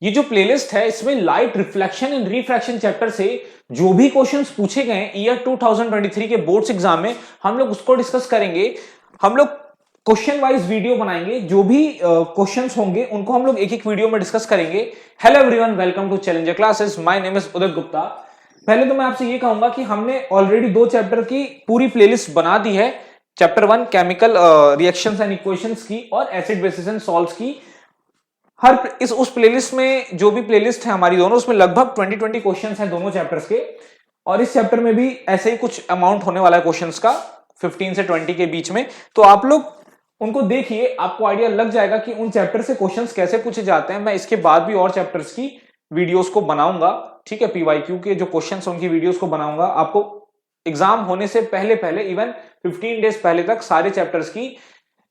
ये जो प्लेलिस्ट है इसमें light reflection and refraction chapter से जो भी क्वेश्चंस पूछे गए ईयर 2023 के बोर्ड्स एग्जाम में हम लोग उसको डिस्कस करेंगे। हम लोग क्वेश्चन वाइज वीडियो बनाएंगे, जो भी क्वेश्चंस होंगे उनको हम लोग एक एक वीडियो में डिस्कस करेंगे। Hello everyone, welcome to challenger classes. My name is Udit Gupta. पहले तो मैं आपसे ये कहूंगा कि हमने ऑलरेडी 2 चैप्टर की पूरी प्लेलिस्ट बना दी है। Chapter 1 chemical reactions and equations की और एसिड बेसिस एंड सॉल्ट्स की। उस प्लेलिस्ट में जो भी प्लेलिस्ट है हमारी दोनों, उसमें लगभग 20 क्वेश्चंस हैं दोनों चैप्टर्स के। और इस चैप्टर में भी ऐसे ही कुछ अमाउंट होने वाला है क्वेश्चंस का, 15 से 20 के बीच में। तो आप लोग उनको देखिए, आपको आइडिया लग जाएगा कि उन चैप्टर से क्वेश्चंस कैसे पूछे जाते हैं। मैं इसके बाद भी और चैप्टर्स की वीडियोस को बनाऊंगा, ठीक है। पीवाईक्यू के जो क्वेश्चंस उनकी वीडियोस को बनाऊंगा। आपको एग्जाम होने से पहले पहले इवन 15 डेज पहले तक सारे चैप्टर्स की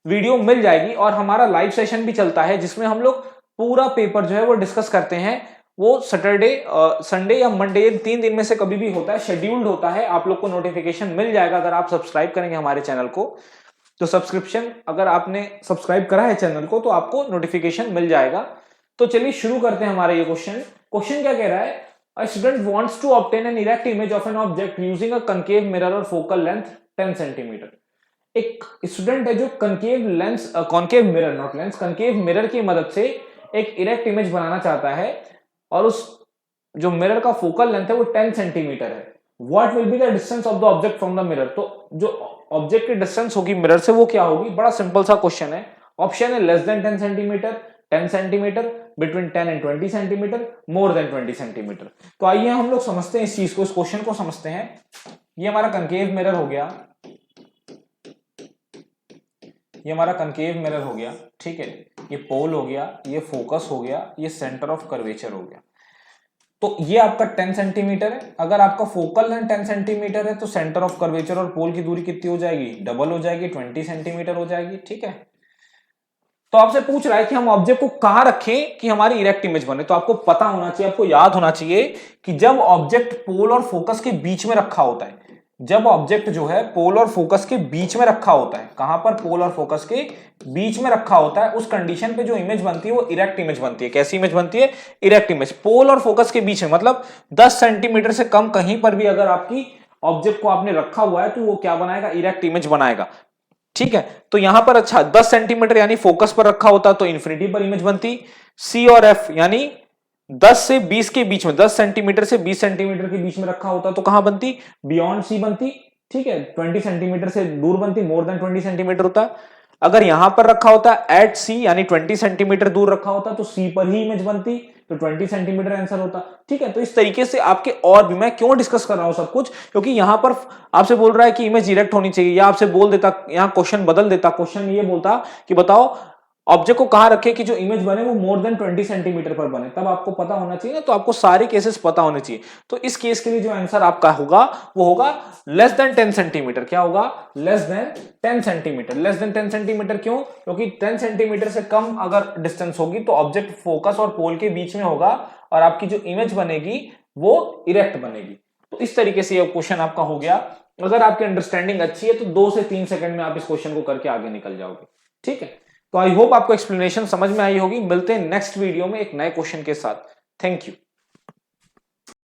वीडियो मिल जाएगी। और हमारा लाइव सेशन भी चलता है जिसमें हम लोग पूरा पेपर जो है वो डिस्कस करते हैं। वो सैटरडे, संडे या मंडे, 3 दिन में से कभी भी होता है, शेड्यूल्ड होता है। आप लोग को नोटिफिकेशन मिल जाएगा अगर आप सब्सक्राइब करेंगे हमारे चैनल को। तो सब्सक्रिप्शन, अगर आपने सब्सक्राइब करा है चैनल को तो आपको नोटिफिकेशन मिल जाएगा। तो चलिए शुरू करते हैं हमारा ये क्वेश्चन क्या कह रहा है। A student wants to obtain an erect image of an object using a concave mirror or focal length 10 centimetre. एक स्टूडेंट है जो concave lens, concave mirror, not lens, concave mirror की मदद से एक इरेक्ट इमेज बनाना चाहता है और उस जो मिरर का फोकल लेंथ है वो 10 सेंटीमीटर है। What will be the distance of the object from the mirror. तो जो ऑब्जेक्ट की डिस्टेंस होगी मिरर से वो क्या होगी। बड़ा सिंपल सा क्वेश्चन है। ऑप्शन है less than 10 centimetre, 10 centimetre, between 10 and 20 centimetre, more than 20 centimetre. तो आइए हम लोग समझते हैं इस चीज को, इस क्वेश्चन को समझते हैं। ये हमारा कनकेव मिरर हो गया, ये हमारा कनकेव मिरर हो गया, ठीक है। ये पोल हो गया, ये फोकस हो गया, ये सेंटर ऑफ कर्वेचर हो गया। तो ये आपका 10 सेंटीमीटर है। अगर आपका फोकल लेंथ 10 सेंटीमीटर है तो सेंटर ऑफ कर्वेचर और पोल की दूरी कितनी हो जाएगी, डबल हो जाएगी, 20 सेंटीमीटर हो जाएगी, ठीक है। तो आपसे पूछ रहा है कि हम ऑब्जेक्ट को कहां रखें कि हमारी इरेक्ट इमेज बने। तो आपको पता होना चाहिए, आपको याद होना चाहिए कि जब ऑब्जेक्ट पोल और फोकस के बीच में रखा होता है, जब ऑब्जेक्ट जो है पोल और फोकस के बीच में रखा होता है, कहां पर, पोल और फोकस के बीच में रखा होता है, उस कंडीशन पे जो इमेज बनती है वो इरेक्ट इमेज बनती है। कैसी इमेज बनती है, इरेक्ट इमेज। पोल और फोकस के बीच में मतलब 10 सेंटीमीटर से कम कहीं पर भी अगर आपकी ऑब्जेक्ट को आपने रखा हुआ है तो वो क्या बनाएगा, इरेक्ट इमेज बनाएगा, ठीक है। तो यहां पर अच्छा 10 सेंटीमीटर यानी फोकस पर रखा होता तो इन्फिनिटी पर इमेज बनती। सी और एफ यानी 10 से 20 के बीच में, 10 सेंटीमीटर से 20 सेंटीमीटर के बीच में रखा होता तो कहां बनती, बियॉन्ड सी बनती, ठीक है। 20 सेंटीमीटर से दूर बनती, मोर देन 20 सेंटीमीटर होता। अगर यहां पर रखा होता एट सी यानी 20 सेंटीमीटर दूर रखा होता तो सी पर ही इमेज बनती, तो 20 सेंटीमीटर आंसर होता, ठीक है। तो इस तरीके से आपके, और भी मैं क्यों डिस्कस कर रहा हूं सब कुछ, क्योंकि यहां पर आपसे बोल रहा है कि इमेज डायरेक्ट होनी चाहिए, या आपसे बोल देता, यहां क्वेश्चन बदल देता, क्वेश्चन ये बोलता कि बताओ ऑब्जेक्ट को कहां रखे कि जो इमेज बने वो मोर देन 20 सेंटीमीटर पर बने, तब आपको पता होना चाहिए ना। तो आपको सारे केसेस पता होने चाहिए। तो इस केस के लिए जो आंसर आपका होगा वो होगा लेस देन 10 सेंटीमीटर। क्या होगा, less than 10 centimetre. Less than 10 centimetre क्यों, क्योंकि 10 सेंटीमीटर से कम अगर डिस्टेंस होगी तो ऑब्जेक्ट फोकस और पोल के बीच में होगा और आपकी जो इमेज बनेगी वो इरेक्ट बनेगी। तो इस तरीके से ये क्वेश्चन आपका हो गया। अगर आपकी अंडरस्टैंडिंग अच्छी है तो 2 से 3 सेकंड में आप इस क्वेश्चन को करके आगे निकल जाओगे, ठीक है। तो आई होप आपको एक्सप्लेनेशन समझ में आई होगी। मिलते हैं नेक्स्ट वीडियो में एक नए क्वेश्चन के साथ। Thank you.